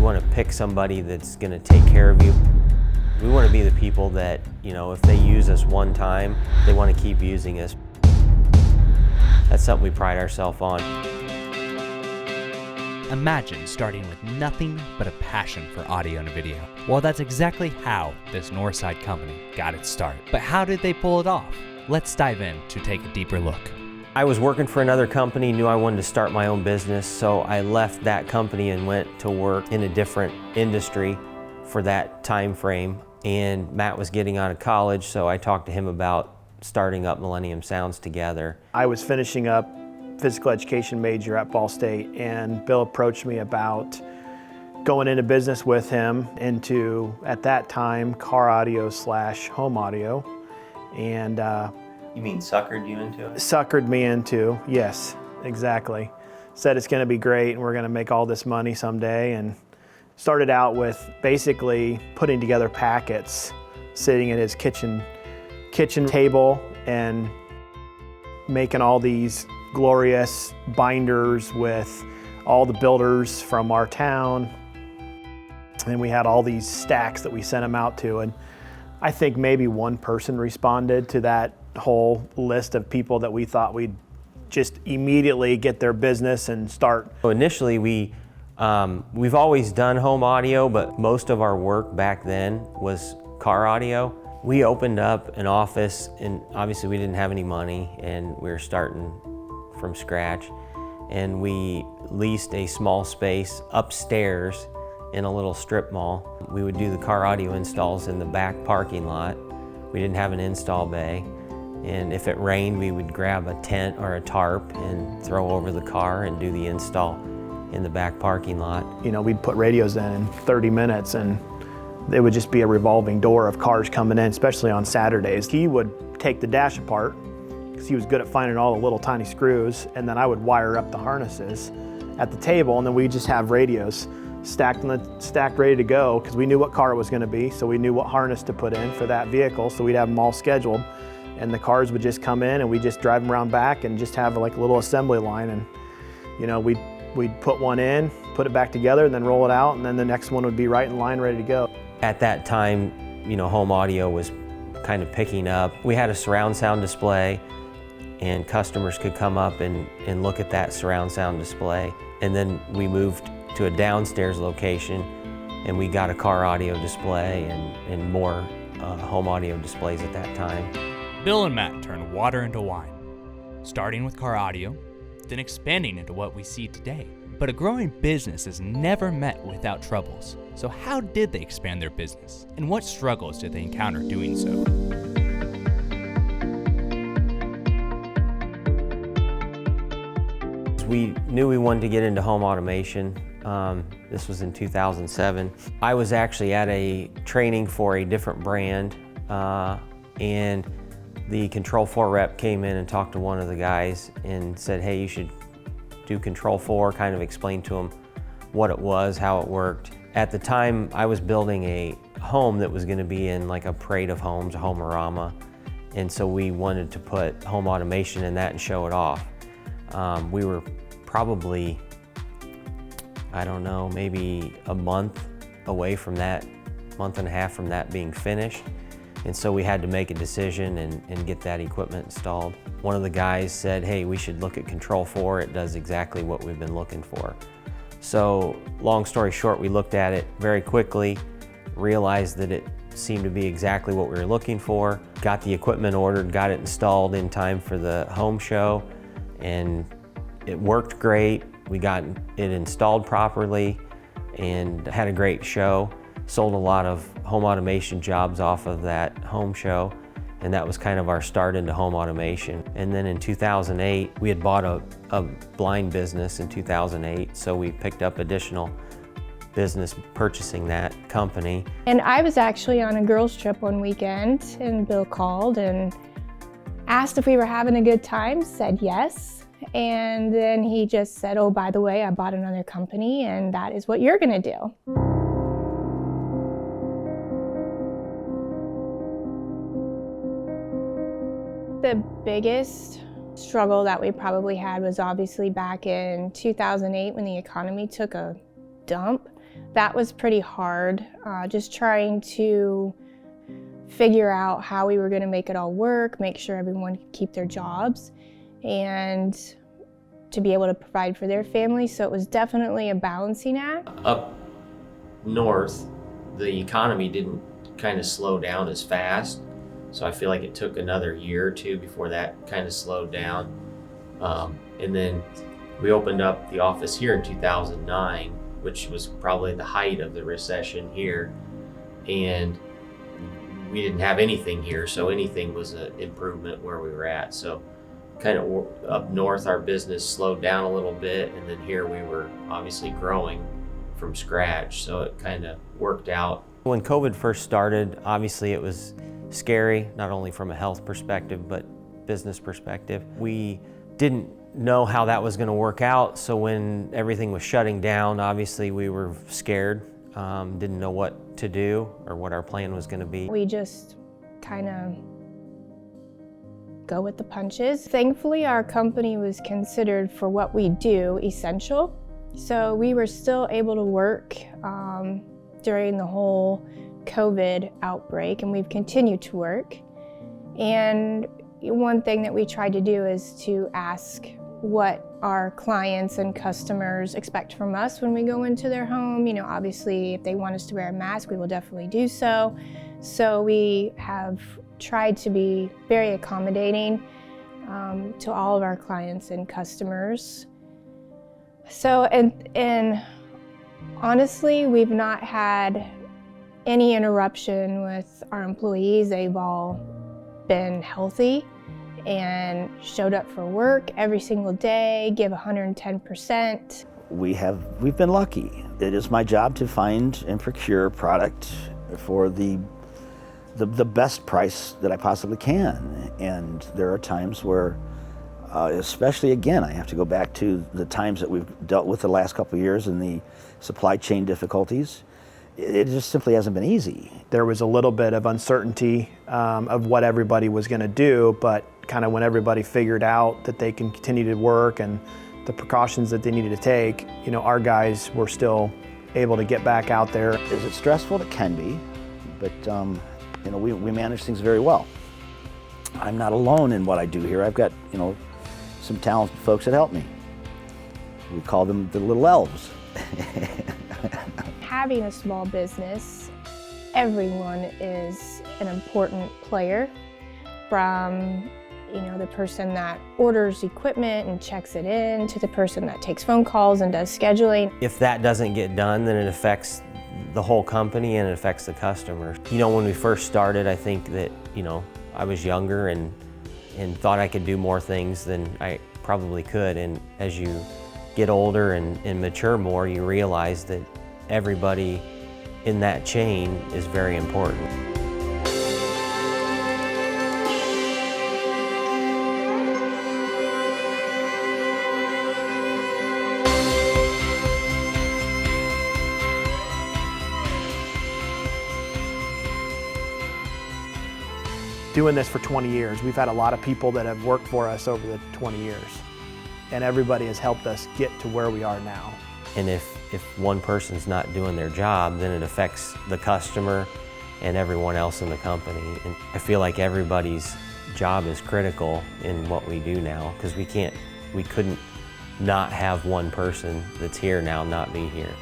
want to pick somebody that's going to take care of you. We want to be the people that, you know, if they use us one time, they want to keep using us. That's something we pride ourselves on. Imagine starting with nothing but a passion for audio and video. Well, that's exactly how this Northside company got its start. But how did they pull it off? Let's dive in to take a deeper look. I was working for another company, knew I wanted to start my own business, so I left that company and went to work in a different industry for that time frame. And Matt was getting out of college, so I talked to him about starting up Millennium Sounds together. I was finishing up physical education major at Ball State, and Bill approached me about going into business with him into, at that time, car audio / home audio. And You mean suckered you into it? Suckered me into, yes, exactly. Said it's gonna be great and we're gonna make all this money someday, and started out with basically putting together packets, sitting at his kitchen table and making all these glorious binders with all the builders from our town. And we had all these stacks that we sent them out to, and I think maybe one person responded to that whole list of people that we thought we'd just immediately get their business and start. So initially we've always done home audio, but most of our work back then was car audio. We opened up an office, and obviously we didn't have any money and we were starting from scratch, and we leased a small space upstairs in a little strip mall. We would do the car audio installs in the back parking lot. We didn't have an install bay, and if it rained we would grab a tent or a tarp and throw over the car and do the install in the back parking lot. You know, we'd put radios in 30 minutes and it would just be a revolving door of cars coming in, especially on Saturdays. He would take the dash apart because he was good at finding all the little tiny screws, and then I would wire up the harnesses at the table, and then we'd just have radios stacked ready to go, because we knew what car it was going to be, so we knew what harness to put in for that vehicle, so we'd have them all scheduled, and the cars would just come in and we'd just drive them around back and just have like a little assembly line, and you know, we'd put one in, put it back together, and then roll it out, and then the next one would be right in line ready to go. At that time, you know, home audio was kind of picking up. We had a surround sound display, and customers could come up and look at that surround sound display. And then we moved to a downstairs location, and we got a car audio display and more home audio displays at that time. Bill and Matt turned water into wine, starting with car audio, then expanding into what we see today. But a growing business is never met without troubles. So how did they expand their business? And what struggles did they encounter doing so? We knew we wanted to get into home automation. This was in 2007. I was actually at a training for a different brand, and the Control4 rep came in and talked to one of the guys and said, hey, you should do Control4, kind of explained to him what it was, how it worked. At the time, I was building a home that was going to be in like a parade of homes, a homerama, and so we wanted to put home automation in that and show it off. We were probably, I don't know, maybe a month away from that, month and a half from that being finished. And so we had to make a decision and get that equipment installed. One of the guys said, hey, we should look at Control4. It does exactly what we've been looking for. So long story short, we looked at it very quickly, realized that it seemed to be exactly what we were looking for, got the equipment ordered, got it installed in time for the home show, and it worked great. We got it installed properly and had a great show. Sold a lot of home automation jobs off of that home show, and that was kind of our start into home automation. And then in 2008, we had bought a blind business in 2008, so we picked up additional business purchasing that company. And I was actually on a girls' trip one weekend, and Bill called and asked if we were having a good time, said yes. And then he just said, oh, by the way, I bought another company, and that is what you're gonna do. The biggest struggle that we probably had was obviously back in 2008 when the economy took a dump. that was pretty hard, just trying to figure out how we were going to make it all work, make sure everyone could keep their jobs, and to be able to provide for their family. So it was definitely a balancing act. Up north, the economy didn't kind of slow down as fast, so I feel like it took another year or two before that kind of slowed down. And then we opened up the office here in 2009, which was probably the height of the recession here, and we didn't have anything here, so anything was an improvement where we were at. So kind of up north, our business slowed down a little bit, and then here we were obviously growing from scratch, so it kind of worked out. When COVID first started, obviously it was scary, not only from a health perspective, but business perspective. We didn't know how that was going to work out, so when everything was shutting down, obviously we were scared, didn't know what to do or what our plan was going to be. We just kind of go with the punches. Thankfully, our company was considered, for what we do, essential. So we were still able to work during the whole COVID outbreak, and we've continued to work. And one thing that we tried to do is to ask what our clients and customers expect from us when we go into their home. You know, obviously, if they want us to wear a mask, we will definitely do so. So we have tried to be very accommodating to all of our clients and customers. So, and honestly, we've not had any interruption with our employees. They've all been healthy and showed up for work every single day, give 110%. We've been lucky. It is my job to find and procure product for the best price that I possibly can. And there are times where, especially again, I have to go back to the times that we've dealt with the last couple of years and the supply chain difficulties. It just simply hasn't been easy. There was a little bit of uncertainty of what everybody was going to do, but kind of when everybody figured out that they can continue to work and the precautions that they needed to take, you know, our guys were still able to get back out there. Is it stressful? It can be, but you know, we manage things very well. I'm not alone in what I do here. I've got, you know, some talented folks that help me. We call them the little elves. Having a small business, everyone is an important player, from, you know, the person that orders equipment and checks it in, to the person that takes phone calls and does scheduling. If that doesn't get done, then it affects the whole company and it affects the customer. You know, when we first started, I think that, you know, I was younger and thought I could do more things than I probably could. And as you get older and mature more, you realize that everybody in that chain is very important. Doing this for 20 years, we've had a lot of people that have worked for us over the 20 years, and everybody has helped us get to where we are now. And if one person's not doing their job, then it affects the customer and everyone else in the company. And I feel like everybody's job is critical in what we do now, because we couldn't not have one person that's here now not be here.